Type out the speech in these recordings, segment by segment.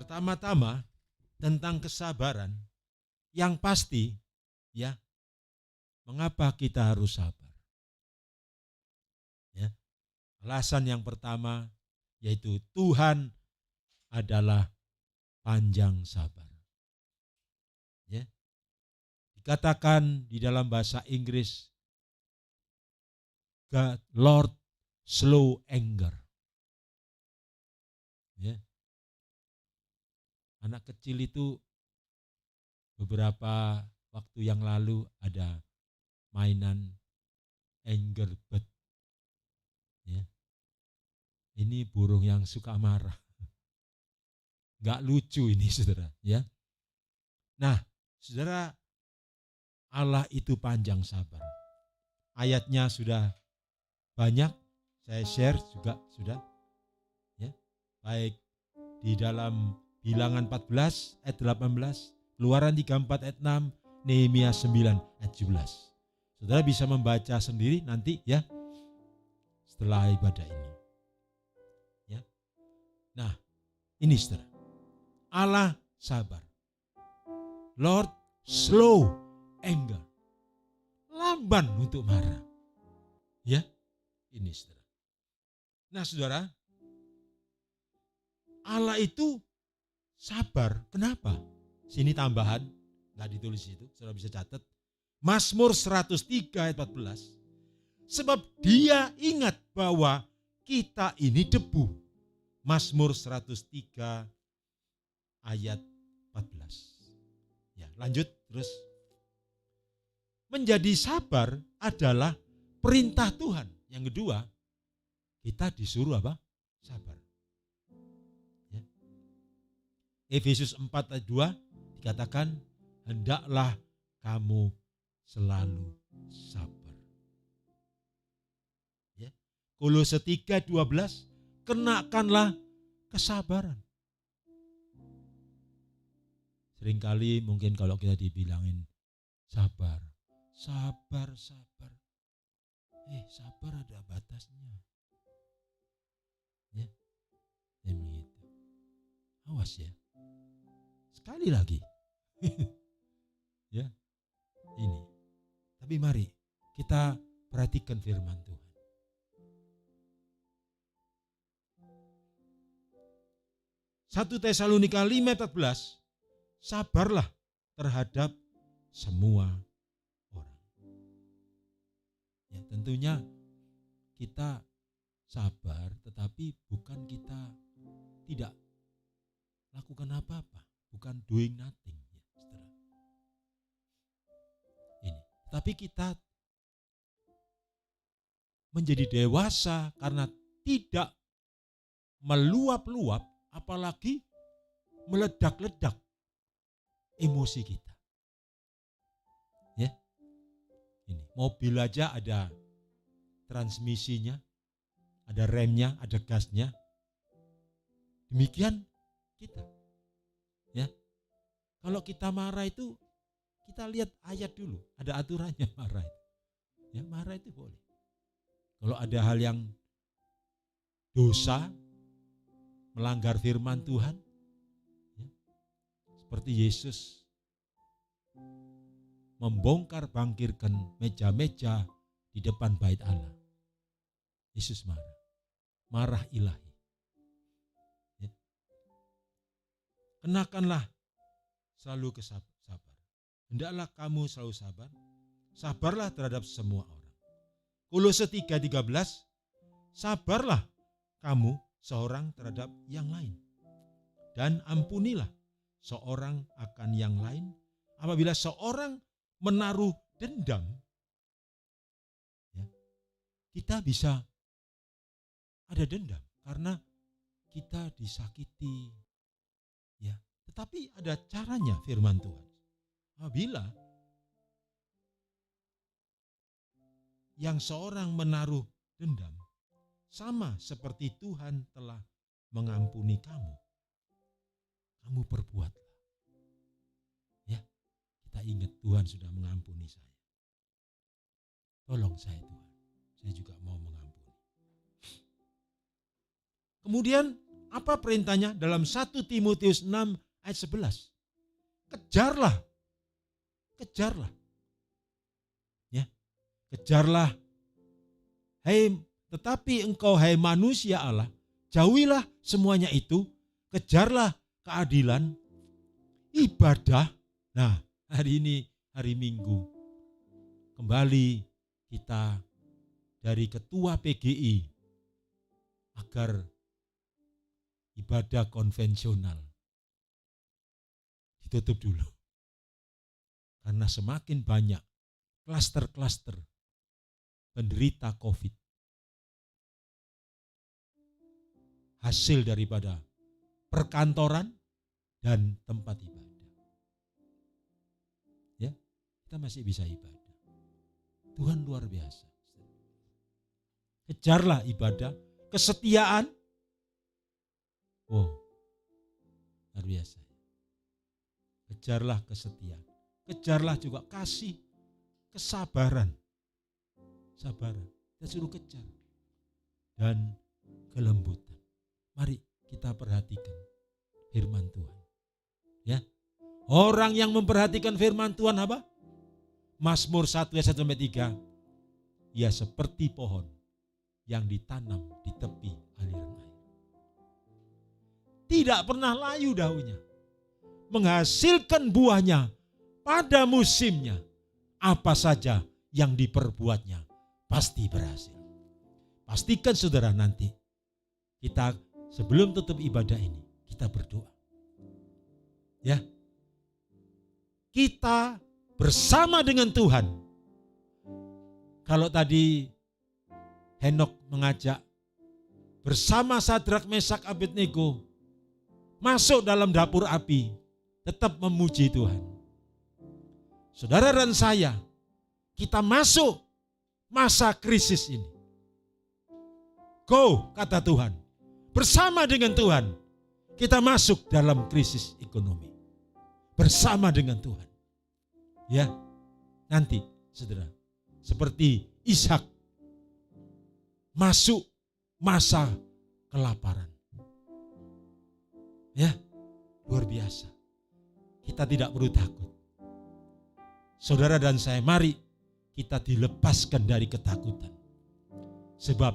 Pertama-tama tentang kesabaran, yang pasti ya, mengapa kita harus sabar? Ya, alasan yang pertama yaitu Tuhan adalah panjang sabar. Ya. Dikatakan di dalam bahasa Inggris, God, Lord slow anger. Ya. Anak kecil itu beberapa waktu yang lalu ada mainan Angry Bird. Ya. Ini burung yang suka marah. Gak lucu ini, saudara. Ya. Nah, saudara, Allah itu panjang sabar. Ayatnya sudah banyak, saya share juga sudah. Ya. Baik di dalam Bilangan 14 ayat 18, Keluaran 34 ayat 6, Nehemia 9 ayat 17. Saudara bisa membaca sendiri nanti ya setelah ibadah ini. Ya. Nah, ini saudara. Allah sabar. Lord slow anger. Lamban untuk marah. Ya. Ini saudara. Nah, saudara, Allah itu sabar. Kenapa? Sini tambahan, enggak ditulis itu, saudara bisa catat. Mazmur 103 ayat 14. Sebab dia ingat bahwa kita ini debu. Mazmur 103 ayat 14. Ya, lanjut terus. Menjadi sabar adalah perintah Tuhan. Yang kedua, kita disuruh apa? Sabar. Ya. Efesus 4 ayat 2 dikatakan, hendaklah kamu selalu sabar. Ya. Kolose 3:12, kenakanlah kesabaran. Seringkali mungkin kalau kita dibilangin sabar, sabar, sabar. Sabar ada batasnya. Ya, begitu. Awas ya. Sekali lagi. Ya, ini. Tapi mari kita perhatikan firman Tuhan. Satu Tesalonika 5:14, sabarlah terhadap semua orang. Ya, tentunya kita sabar, tetapi bukan kita tidak lakukan apa-apa, bukan doing nothing, ya, saudara. Ini, tapi kita menjadi dewasa karena tidak meluap-luap, apalagi meledak-ledak emosi kita. Ya, ini mobil aja ada transmisinya, ada remnya, ada gasnya. Demikian kita. Ya. Kalau kita marah itu kita lihat ayat dulu, ada aturannya marah itu. Ya, marah itu boleh. Kalau ada hal yang dosa, melanggar firman Tuhan, ya, seperti Yesus membongkar bangkirkan meja-meja di depan bait Allah. Yesus marah. Marah ilahi. Ya. Kenakanlah selalu sabar. Hendaklah kamu selalu sabar. Sabarlah terhadap semua orang. Kolose 3:13, sabarlah kamu seorang terhadap yang lain. Dan ampunilah seorang akan yang lain. Apabila seorang menaruh dendam, ya, kita bisa ada dendam karena kita disakiti. Ya, tetapi ada caranya firman Tuhan. Apabila yang seorang menaruh dendam, sama seperti Tuhan telah mengampuni kamu, kamu perbuatlah. Ya, kita ingat Tuhan sudah mengampuni saya. Tolong saya Tuhan, saya juga mau mengampuni. Kemudian Apa perintahnya? Dalam 1 Timotius 6 ayat 11. Kejarlah. Kejarlah. Ya. Kejarlah. Tetapi engkau hai manusia Allah, jauhilah semuanya itu, kejarlah keadilan, ibadah. Nah, hari ini hari Minggu. Kembali kita dari ketua PGI agar ibadah konvensional ditutup dulu. Karena semakin banyak klaster-klaster penderita COVID. Hasil daripada perkantoran dan tempat ibadah. Ya, kita masih bisa ibadah. Tuhan luar biasa. Kejarlah ibadah, kesetiaan. Wow, luar biasa. Kejarlah kesetiaan. Kejarlah juga kasih, kesabaran. Sabaran, kita suruh kejar. Dan kelembutan. Mari kita perhatikan firman Tuhan. Ya. Orang yang memperhatikan firman Tuhan apa? Mazmur 1 ayat 1-3. Ia seperti pohon yang ditanam di tepi aliran air. Tidak pernah layu daunnya. Menghasilkan buahnya pada musimnya. Apa saja yang diperbuatnya pasti berhasil. Pastikan saudara nanti kita sebelum tutup ibadah ini kita berdoa. Ya. Kita bersama dengan Tuhan. Kalau tadi Henok mengajak bersama Sadrak, Mesak, Abednego masuk dalam dapur api, tetap memuji Tuhan. Saudara dan saya, kita masuk masa krisis ini. Go, kata Tuhan. Bersama dengan Tuhan, kita masuk dalam krisis ekonomi. Bersama dengan Tuhan. Ya, nanti saudara, seperti Ishak masuk masa kelaparan. Ya, luar biasa. Kita tidak perlu takut. Saudara dan saya, mari kita dilepaskan dari ketakutan. Sebab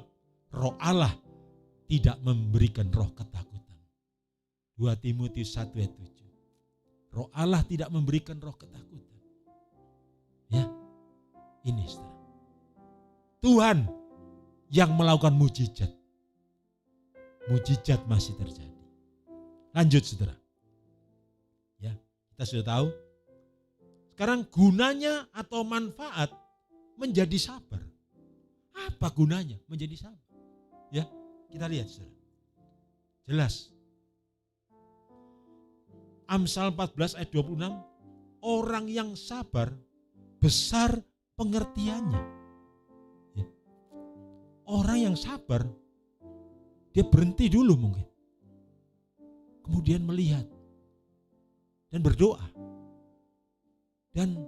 Roh Allah tidak memberikan roh ketakutan. 2 Timotius 1 ayat 7. Roh Allah tidak memberikan roh ketakutan. Ya, ini saudara. Tuhan yang melakukan mujizat. Mujizat masih terjadi. Lanjut saudara. Ya, kita sudah tahu. Sekarang gunanya atau manfaat menjadi sabar. Apa gunanya menjadi sabar? Ya, kita lihat saudara. Jelas. Amsal 14 ayat 26. Orang yang sabar besar pengertiannya. Ya. Orang yang sabar, dia berhenti dulu mungkin. Kemudian melihat dan berdoa. Dan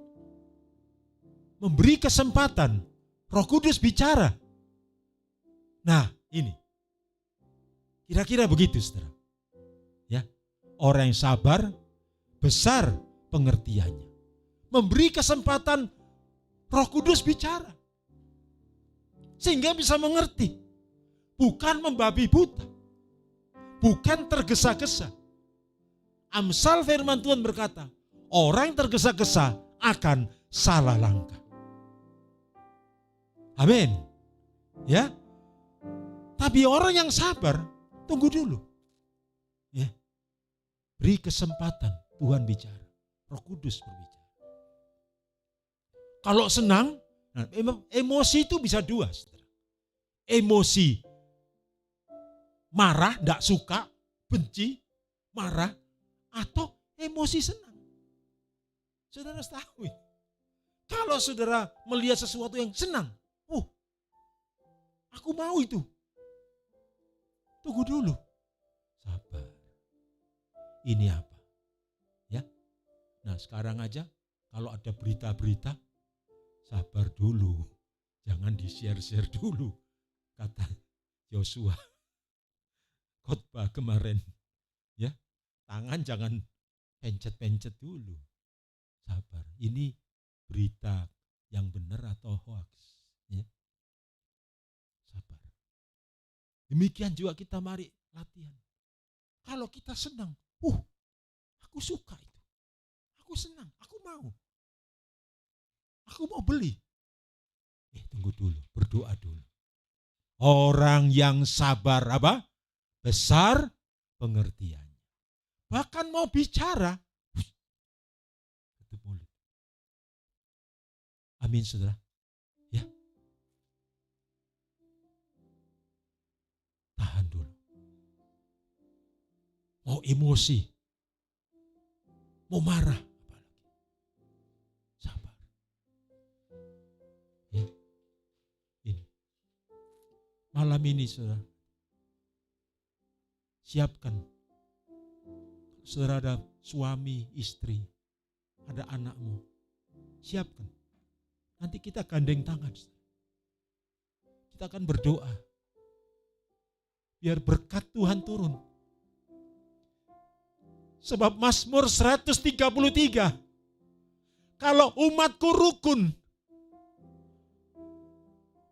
memberi kesempatan Roh Kudus bicara. Nah, ini. Kira-kira begitu, saudara. Ya. Orang yang sabar besar pengertiannya. Memberi kesempatan Roh Kudus bicara. Sehingga bisa mengerti. Bukan membabi buta. Bukan tergesa-gesa. Amsal firman Tuhan berkata, orang yang tergesa-gesa akan salah langkah. Amin. Ya. Tapi orang yang sabar, tunggu dulu. Ya. Beri kesempatan Tuhan bicara. Roh Kudus berbicara. Kalau senang, emosi itu bisa dua. Emosi marah, tidak suka, benci, marah, atau emosi senang. Saudara tahu. Kalau saudara melihat sesuatu yang senang, aku mau itu. Tunggu dulu. Sabar. Ini apa? Ya. Nah, sekarang aja kalau ada berita-berita, sabar dulu. Jangan di-share-share dulu. Kata Yosua. khotbah kemarin. Ya, tangan jangan pencet-pencet dulu. Sabar. Ini berita yang benar atau hoax. Ya. Sabar. Demikian juga kita mari latihan. Kalau kita senang, aku suka itu. Aku senang, aku mau. Aku mau beli. Tunggu dulu, berdoa dulu. Orang yang sabar apa? Besar pengertiannya. Bahkan mau bicara, tutup mulut. Amin, saudara. Ya. Tahan dulu. Mau emosi, mau marah, apalagi. Sabar. Ya. Ini. Malam ini, saudara, siapkan. Saudara ada suami, istri, ada anakmu, siapkan. Nanti kita gandeng tangan. Kita akan berdoa. Biar berkat Tuhan turun. Sebab Mazmur 133, kalau umatku rukun,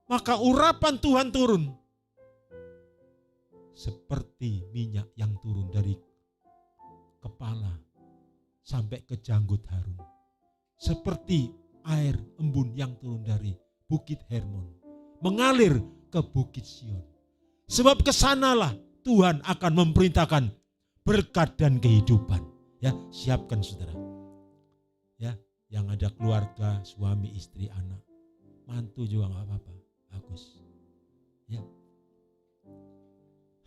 maka urapan Tuhan turun. Seperti minyak yang turun dari kepala sampai ke janggut Harun. Seperti air embun yang turun dari Bukit Hermon, mengalir ke Bukit Sion. Sebab kesanalah Tuhan akan memerintahkan berkat dan kehidupan. Ya, siapkan saudara. Ya, yang ada keluarga, suami, istri, anak, mantu juga nggak apa-apa, bagus. Ya,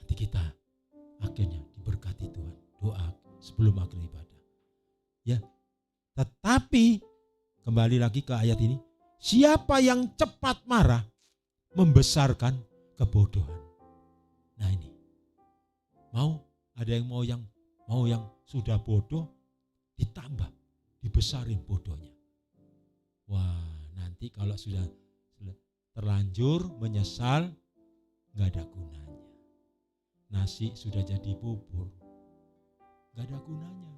nanti kita akhirnya diberkati Tuhan. Doa sebelum akhir ibadah. Ya, tetapi kembali lagi ke ayat ini, siapa yang cepat marah membesarkan kebodohan. Nah ini, ada yang mau yang sudah bodoh ditambah, dibesarin bodohnya. Wah, nanti kalau sudah terlanjur menyesal, nggak ada gunanya. Nasi sudah jadi bubur, nggak ada gunanya.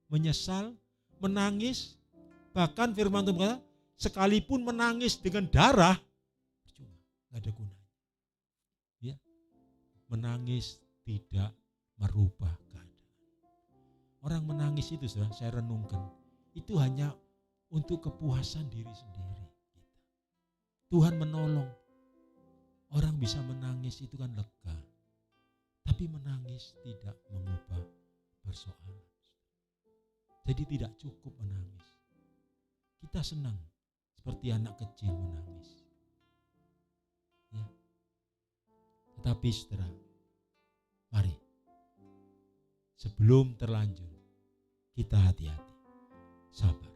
Menyesal, menangis, bahkan firman Tuhan berkata, sekalipun menangis dengan darah, percuma, nggak ada gunanya. Ya, menangis tidak merubah keadaan. Orang menangis itu, saya renungkan, itu hanya untuk kepuasan diri sendiri. Tuhan menolong. Orang bisa menangis itu kan lega. Tapi menangis tidak mengubah persoalan. Jadi tidak cukup menangis. Kita senang seperti anak kecil menangis. Ya. Tetapi saudara, mari sebelum terlanjur kita hati-hati, sabar.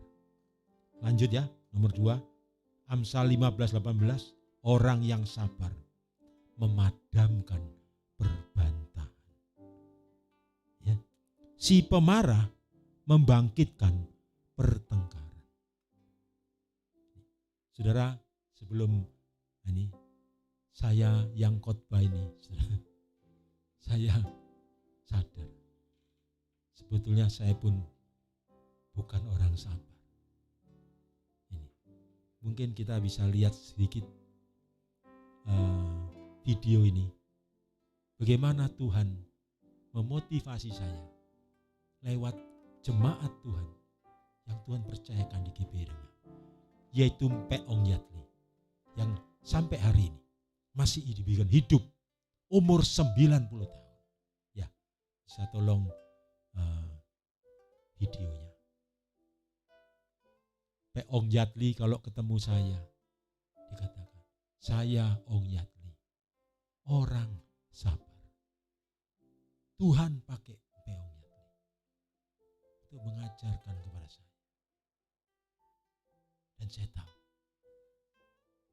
Lanjut ya, nomor 2, Amsal 15:18, orang yang sabar memadamkan perbantahan. Ya. Si pemarah membangkitkan pertengkaran. Saudara, sebelum ini saya yang khotbah ini, saya sadar sebetulnya saya pun bukan orang sabar. Ini mungkin kita bisa lihat sedikit video ini, bagaimana Tuhan memotivasi saya lewat jemaat Tuhan yang Tuhan percayakan di GBI, yaitu Mpek Ong Yatli, yang sampai hari ini masih diberikan hidup, umur 90 tahun. Ya, bisa tolong videonya. Mpek Ong Yatli kalau ketemu saya, dikatakan, saya Ong Yatli, orang sabar. Tuhan pakai Mpek Ong Yatli untuk mengajarkan kepada saya. Dan saya tahu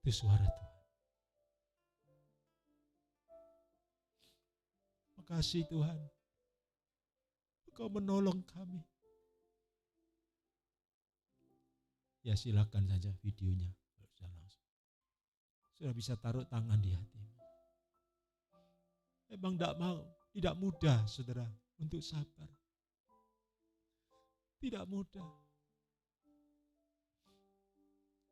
itu suara Tuhan. Makasih Tuhan, Engkau menolong kami. Ya silakan saja videonya. Sudah bisa taruh tangan di hati. Memang tidak mau Tidak mudah, saudara, untuk sabar. Tidak mudah.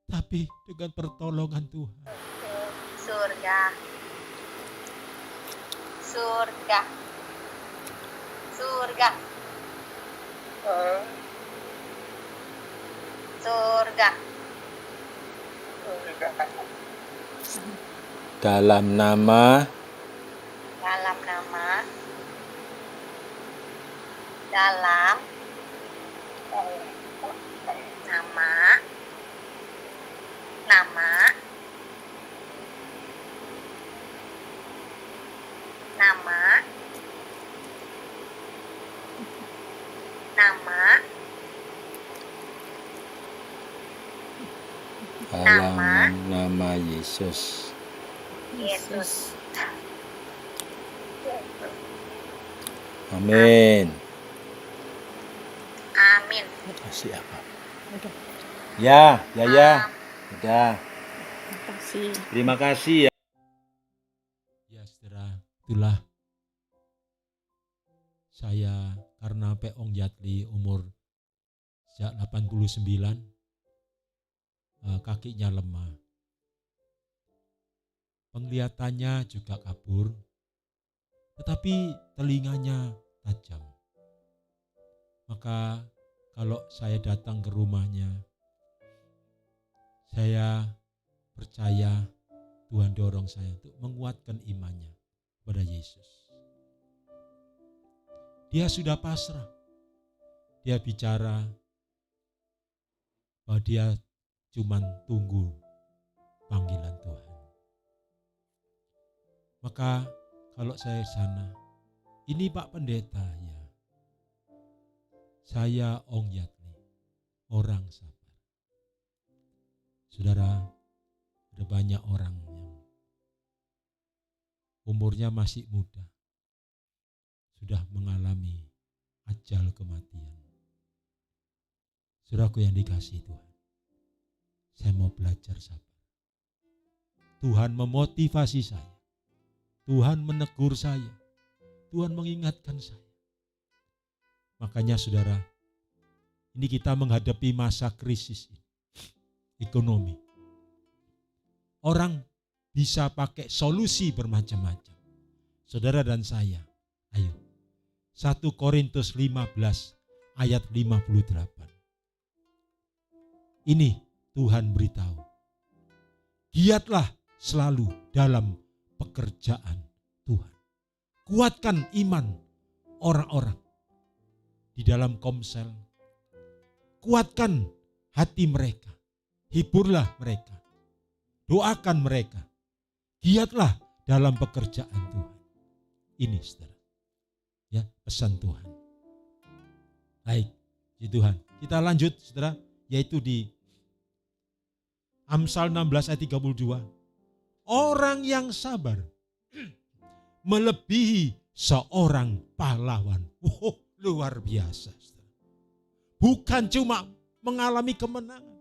Tapi dengan pertolongan Tuhan. Surga. Surga. Surga. Surga. Dalam nama Dalam nama. Dalam nama. Nama. Nama. Nama. dalam nama Yesus. Yesus. Amin. Amin. Kasih apa? Ya. Udah. Terima kasih ya. Ya saudara, itulah saya karena Peong Yatli umur sejak 89, kakinya lemah. Penglihatannya juga kabur, tetapi telinganya tajam. Maka kalau saya datang ke rumahnya, saya percaya Tuhan dorong saya untuk menguatkan imannya kepada Yesus. Dia sudah pasrah. Dia bicara bahwa dia cuma tunggu panggilan Tuhan. Maka kalau saya sana, ini Pak Pendeta ya, saya Ong Yatli, orang sabar. Saudara, ada banyak orang yang umurnya masih muda, sudah mengalami ajal kematian. Saudaraku yang dikasihi Tuhan, saya mau belajar sabar. Tuhan memotivasi saya, Tuhan menegur saya, Tuhan mengingatkan saya. Makanya saudara, ini kita menghadapi masa krisis ekonomi. Orang bisa pakai solusi bermacam-macam. Saudara dan saya, ayo. 1 Korintus 15 ayat 58. Ini Tuhan beritahu. Giatlah selalu dalam pekerjaan Tuhan. Kuatkan iman orang-orang di dalam komsel. Kuatkan hati mereka. Hiburlah mereka. Doakan mereka. Giatlah dalam pekerjaan Tuhan. Ini saudara. Ya, pesan Tuhan. Baik, puji Tuhan. Kita lanjut saudara, yaitu di Amsal 16 ayat 32. Orang yang sabar melebihi seorang pahlawan. Oh, luar biasa. Saudara. Bukan cuma mengalami kemenangan,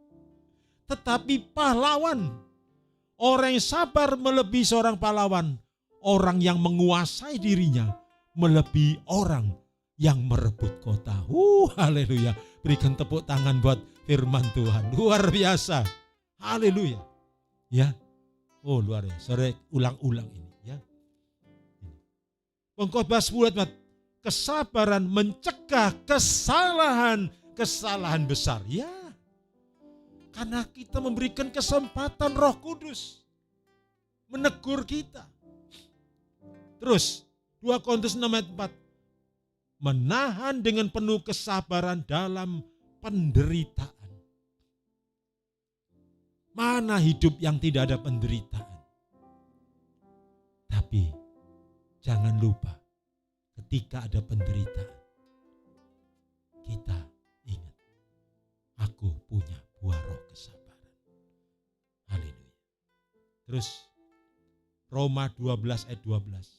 tetapi pahlawan. Orang yang sabar melebihi seorang pahlawan. Orang yang menguasai dirinya melebihi orang yang merebut kota. Haleluya. Berikan tepuk tangan buat firman Tuhan. Luar biasa. Haleluya. Ya. Oh luar biasa. Sore ulang-ulang ini ya. Pengkhotbah 10 ayat 4. Kesabaran mencegah kesalahan besar. Ya. Karena kita memberikan kesempatan Roh Kudus menegur kita. Terus 2 Korintus 6 ayat 4. Menahan dengan penuh kesabaran dalam penderitaan. Mana hidup yang tidak ada penderitaan? Tapi jangan lupa ketika ada penderitaan, kita ingat, aku punya buah roh kesabaran. Haleluya. Terus Roma 12 ayat 12.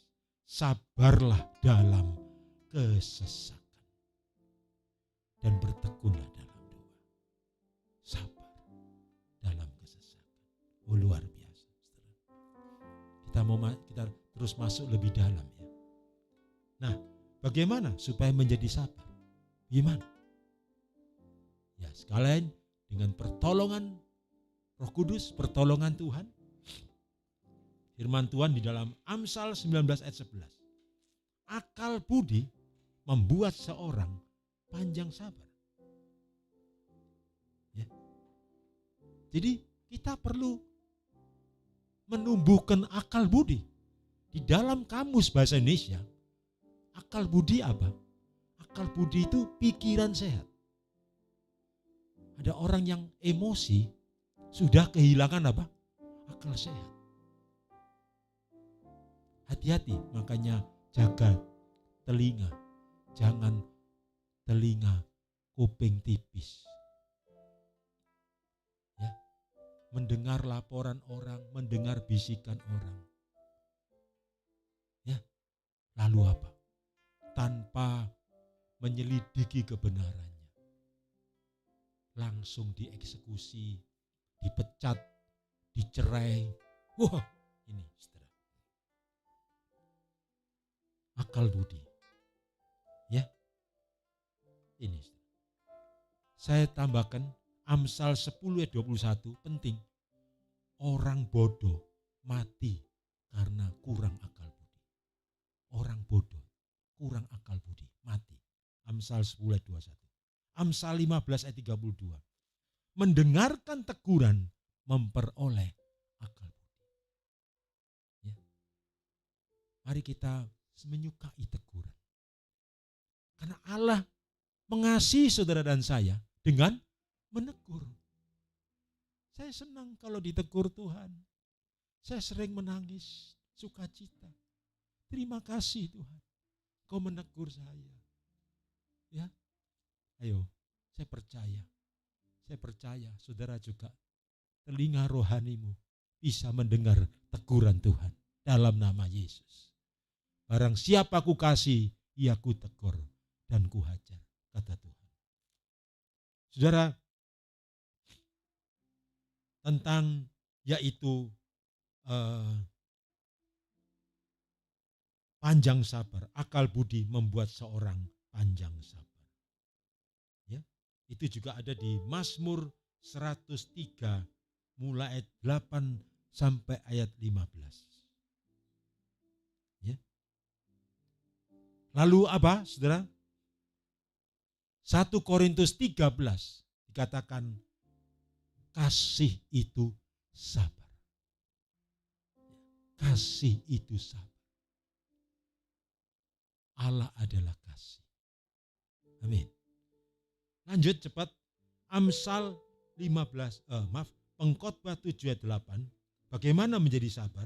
Sabarlah dalam kesesakan dan bertekunlah dalam doa. Sabar dalam kesesakan. Oh luar biasa. Kita terus masuk lebih dalam ya. Bagaimana supaya menjadi sabar? Gimana? Ya, sekalian dengan pertolongan Roh Kudus, pertolongan Tuhan. Firman Tuhan di dalam Amsal 19 ayat 11. Akal budi membuat seorang panjang sabar. Ya. Jadi kita perlu menumbuhkan akal budi. Di dalam kamus bahasa Indonesia, akal budi apa? Akal budi itu pikiran sehat. Ada orang yang emosi sudah kehilangan apa? Akal sehat. Hati-hati, makanya jaga telinga. Jangan telinga kuping tipis. Ya. Mendengar laporan orang, mendengar bisikan orang. Ya. Lalu apa? Tanpa menyelidiki kebenarannya. Langsung dieksekusi, dipecat, dicerai. Wah, ini saudara. Akal budi. Ya. Ini saudara. Saya tambahkan Amsal 10 ayat 21 penting. Orang bodoh mati karena kurang akal budi. Orang bodoh kurang akal budi mati. Amsal 10 ayat 21. Amsal 15 ayat 32. Mendengarkan teguran memperoleh akal budi. Ya. Mari kita menyukai teguran. Karena Allah mengasihi saudara dan saya dengan menegur. Saya senang kalau ditegur Tuhan. Saya sering menangis, sukacita. Terima kasih Tuhan, Kau menegur saya. Ya, ayo, saya percaya saudara juga telinga rohanimu bisa mendengar teguran Tuhan dalam nama Yesus. Barang siapa ku kasih, ia ku tegur dan ku hajar, kata Tuhan. Saudara, tentang yaitu panjang sabar, akal budi membuat seorang panjang sabar. Ya, itu juga ada di Mazmur 103 mulai ayat 8 sampai ayat 15. Ya. Lalu apa, saudara? 1 Korintus 13 dikatakan kasih itu sabar. Kasih itu sabar. Allah adalah kasih. Amin. Lanjut cepat. Amsal 15, Pengkhotbah 7 ayat 8. Bagaimana menjadi sabar?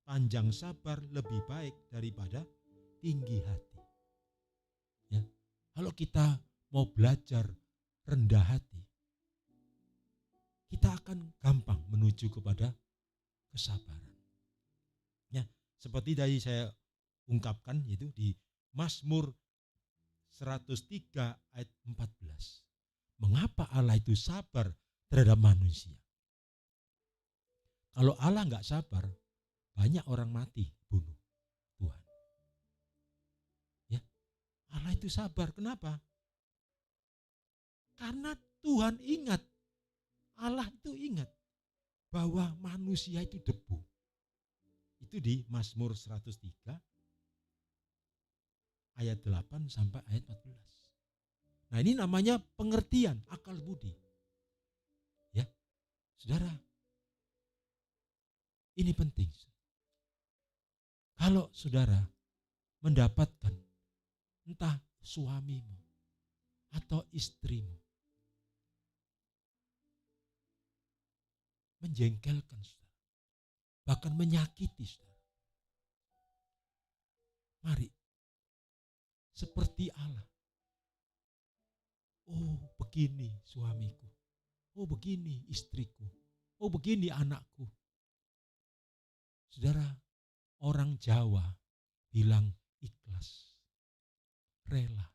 Panjang sabar lebih baik daripada tinggi hati. Ya. Kalau kita mau belajar rendah hati, kita akan gampang menuju kepada kesabaran. Ya, seperti tadi saya ungkapkan itu di Mazmur 103 ayat 14. Mengapa Allah itu sabar terhadap manusia? Kalau Allah enggak sabar, banyak orang mati bunuh Tuhan. Ya, Allah itu sabar. Kenapa? Karena Tuhan ingat, Allah itu ingat bahwa manusia itu debu. Itu di Mazmur 103 ayat 8 sampai ayat 14. Nah, ini namanya pengertian akal budi. Ya, saudara, ini penting. Kalau saudara mendapatkan entah suamimu atau istrimu menjengkelkan saudara, bahkan menyakiti saudara, mari seperti Allah. Oh, begini suamiku. Oh, begini istriku. Oh, begini anakku. Saudara, orang Jawa bilang ikhlas, rela.